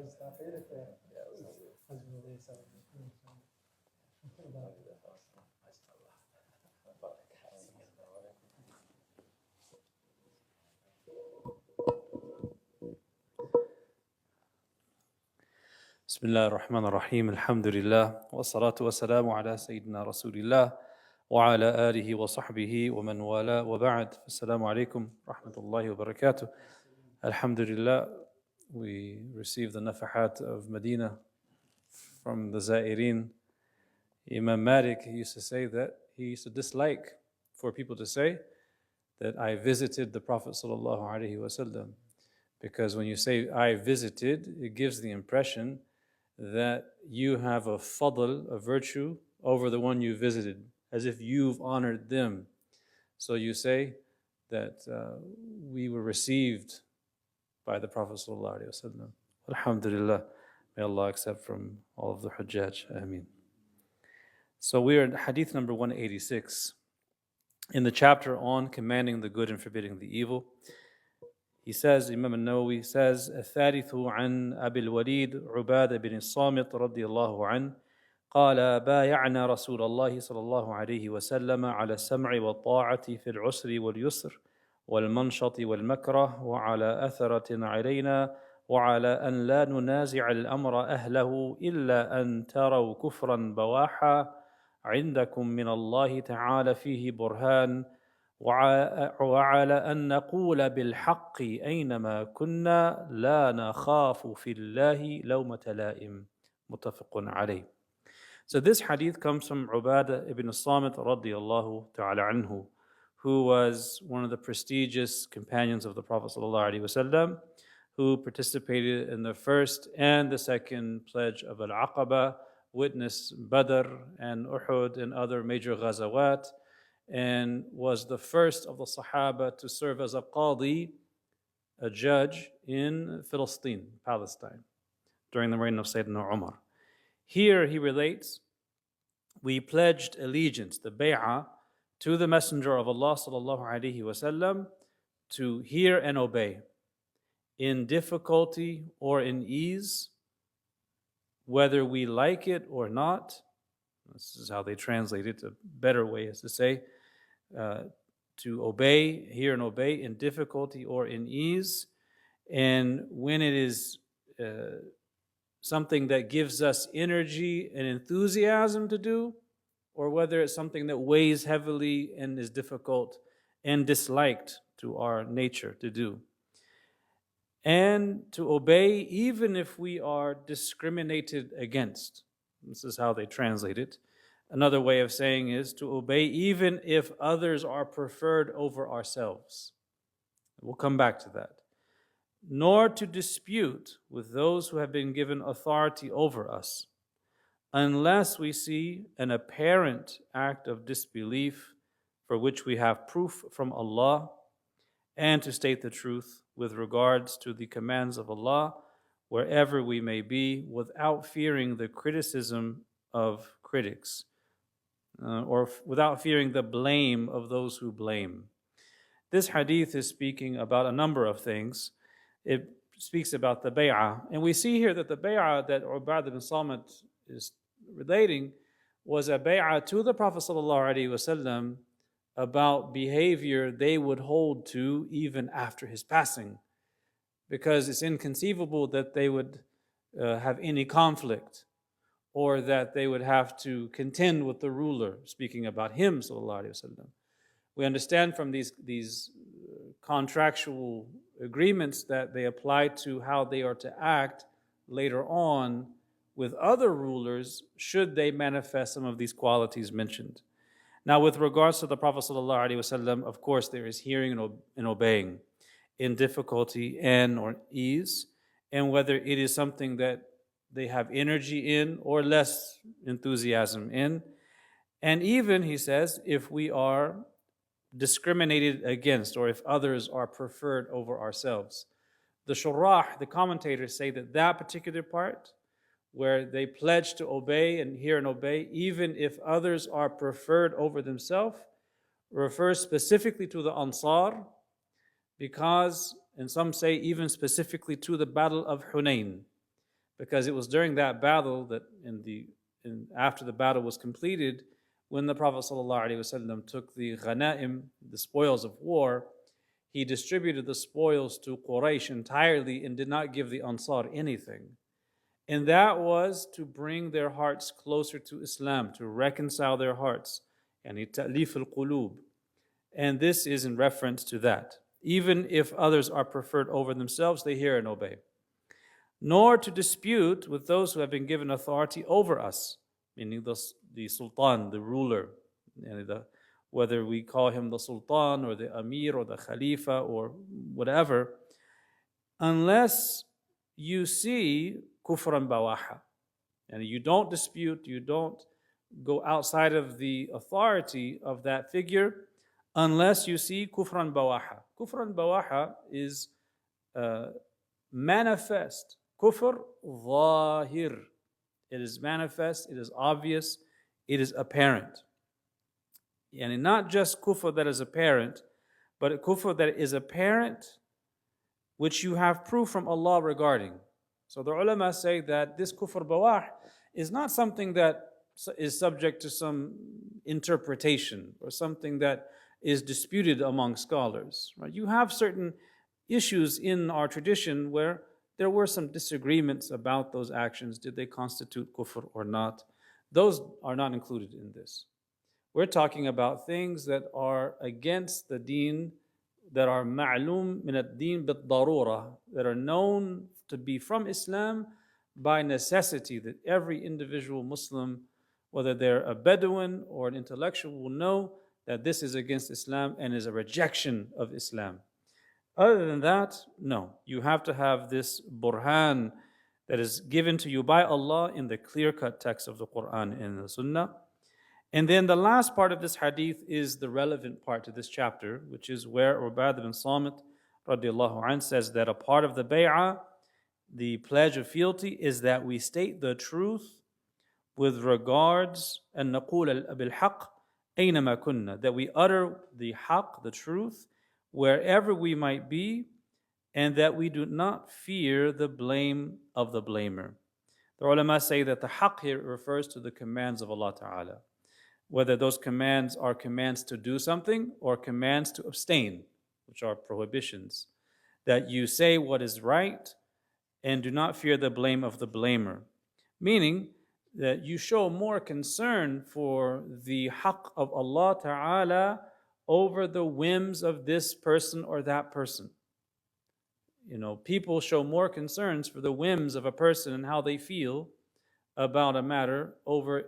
بسم الله الرحمن الرحيم الحمد لله والصلاة والسلام على سيدنا رسول الله وعلى آله وصحبه ومن والاه وبعد السلام عليكم ورحمة الله وبركاته. Alhamdulillah, we received the nafahat of Medina from the Zairin. Imam Malik, he used to say that he used to dislike for people to say that I visited the Prophet sallallahu alaihi wasallam, because when you say I visited, it gives the impression that you have a fadl, a virtue, over the one you visited, as if you've honored them. So you say that we were received by the Prophet ﷺ. Alhamdulillah, may Allah accept from all of the Hujjaj. Ameen. So we are in Hadith number 186, in the chapter on commanding the good and forbidding the evil. He says, Imam al-Nawawi says, الثالث عن أبي الوليد عبادة بن الصامت رضي الله عنه قال بايعنا رسول الله صلى الله عليه وسلم على السمع والطاعة في العسر واليسر والمنشط والمكره وعلى أثرة علينا وعلى أن لا ننازع الأمر أهله إلا أن تروا كفرا بواحا عندكم من الله تعالى فيه برهان وعلى أن نقول بالحق أينما كنا لا نخاف في الله لومة لائم متفق عليه. So this hadith comes from Ubadah ibn Samit radiyallahu ta'ala anhu, who was one of the prestigious companions of the Prophet sallallahu alaihi wasallam, who participated in the first and the second pledge of Al-Aqaba, witnessed Badr and Uhud and other major ghazawat, and was the first of the Sahaba to serve as a qadi, a judge in Palestine, during the reign of Sayyidina Umar. Here he relates, we pledged allegiance, the bay'ah, to the Messenger of Allah sallallahu alaihi wasallam to hear and obey, in difficulty or in ease, whether we like it or not. This is how they translate it. A better way is to say, to obey, hear and obey in difficulty or in ease. And when it is something that gives us energy and enthusiasm to do, or whether it's something that weighs heavily and is difficult and disliked to our nature to do. And to obey even if we are discriminated against. This is how they translate it. Another way of saying is to obey even if others are preferred over ourselves. We'll come back to that. Nor to dispute with those who have been given authority over us, unless we see an apparent act of disbelief for which we have proof from Allah, and to state the truth with regards to the commands of Allah, wherever we may be, without fearing the criticism of critics, or without fearing the blame of those who blame. This hadith is speaking about a number of things. It speaks about the bay'ah, and we see here that the bay'ah that Ubadah bin Samit is relating was a bay'ah to the Prophet ﷺ about behavior they would hold to even after his passing, because it's inconceivable that they would have any conflict or that they would have to contend with the ruler, speaking about him ﷺ. We understand from these contractual agreements that they apply to how they are to act later on with other rulers should they manifest some of these qualities mentioned. Now, with regards to the Prophet ﷺ, of course, there is hearing and obeying in difficulty and or ease, and whether it is something that they have energy in or less enthusiasm in. And even, he says, if we are discriminated against or if others are preferred over ourselves. The shurrah, the commentators, say that that particular part where they pledge to obey and hear and obey, even if others are preferred over themselves, refers specifically to the Ansar, because, and some say even specifically to the Battle of Hunayn, because it was during that battle that after the battle was completed, when the Prophet ﷺ took the ghanaim, the spoils of war, he distributed the spoils to Quraysh entirely and did not give the Ansar anything. And that was to bring their hearts closer to Islam, to reconcile their hearts. Yani ta'lif al-qulub. And this is in reference to that. Even if others are preferred over themselves, they hear and obey. Nor to dispute with those who have been given authority over us, meaning the sultan, the ruler, whether we call him the sultan or the amir or the khalifa or whatever, unless you see kufran bawaha. And you don't dispute, you don't go outside of the authority of that figure unless you see kufran bawaha. Kufran bawaha is manifest. Kufr zahir. It is manifest, it is obvious, it is apparent. And not just kufr that is apparent, but a kufr that is apparent, which you have proof from Allah regarding. So the ulama say that this kufr bawah is not something that is subject to some interpretation or something that is disputed among scholars. Right? You have certain issues in our tradition where there were some disagreements about those actions. Did they constitute kufr or not? Those are not included in this. We're talking about things that are against the deen, that are ma'loom min ad-deen bid-darura, that are known to be from Islam by necessity, that every individual Muslim, whether they're a Bedouin or an intellectual, will know that this is against Islam and is a rejection of Islam. Other than that, no. You have to have this burhan that is given to you by Allah in the clear-cut text of the Quran and the Sunnah. And then the last part of this hadith is the relevant part to this chapter, which is where Ubadah bin Samit radiallahu anh says that a part of the bay'ah, the pledge of fealty, is that we state the truth with regards and naqul bil-haq aynama kunna, that we utter the haq, the truth, wherever we might be, and that we do not fear the blame of the blamer. The ulama say that the haq here refers to the commands of Allah Ta'ala, whether those commands are commands to do something or commands to abstain, which are prohibitions, that you say what is right and do not fear the blame of the blamer, meaning that you show more concern for the haq of Allah Ta'ala over the whims of this person or that person. You know, people show more concerns for the whims of a person and how they feel about a matter over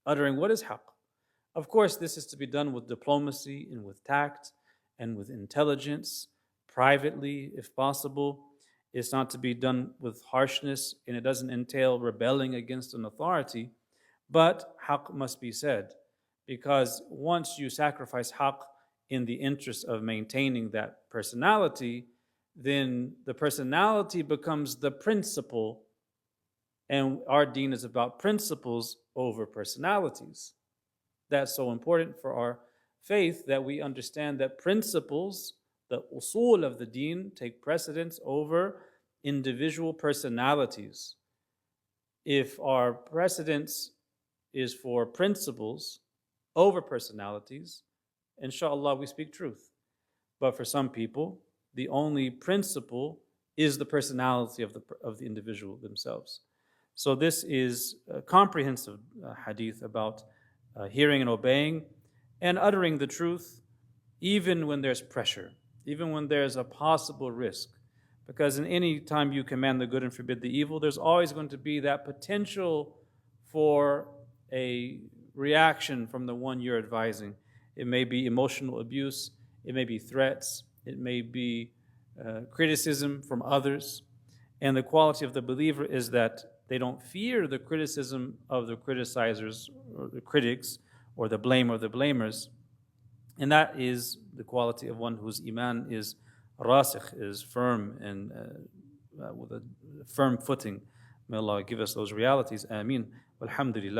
uttering what is haq. Of course, this is to be done with diplomacy and with tact and with intelligence, privately if possible. It's not to be done with harshness, and it doesn't entail rebelling against an authority, but haq must be said. Because once you sacrifice haq in the interest of maintaining that personality, then the personality becomes the principle, and our deen is about principles over personalities. That's so important for our faith, that we understand that principles, the usul of the deen, take precedence over individual personalities. If our precedence is for principles over personalities, inshallah we speak truth. But for some people, the only principle is the personality of the individual themselves. So this is a comprehensive hadith about hearing and obeying and uttering the truth even when there's pressure, even when there's a possible risk. Because in any time you command the good and forbid the evil, there's always going to be that potential for a reaction from the one you're advising. It may be emotional abuse, it may be threats, it may be criticism from others. And the quality of the believer is that they don't fear the criticism of the criticizers or the critics or the blame of the blamers. And that is the quality of one whose iman is rasikh, is firm and with a firm footing. May Allah give us those realities. Ameen. Walhamdulillah.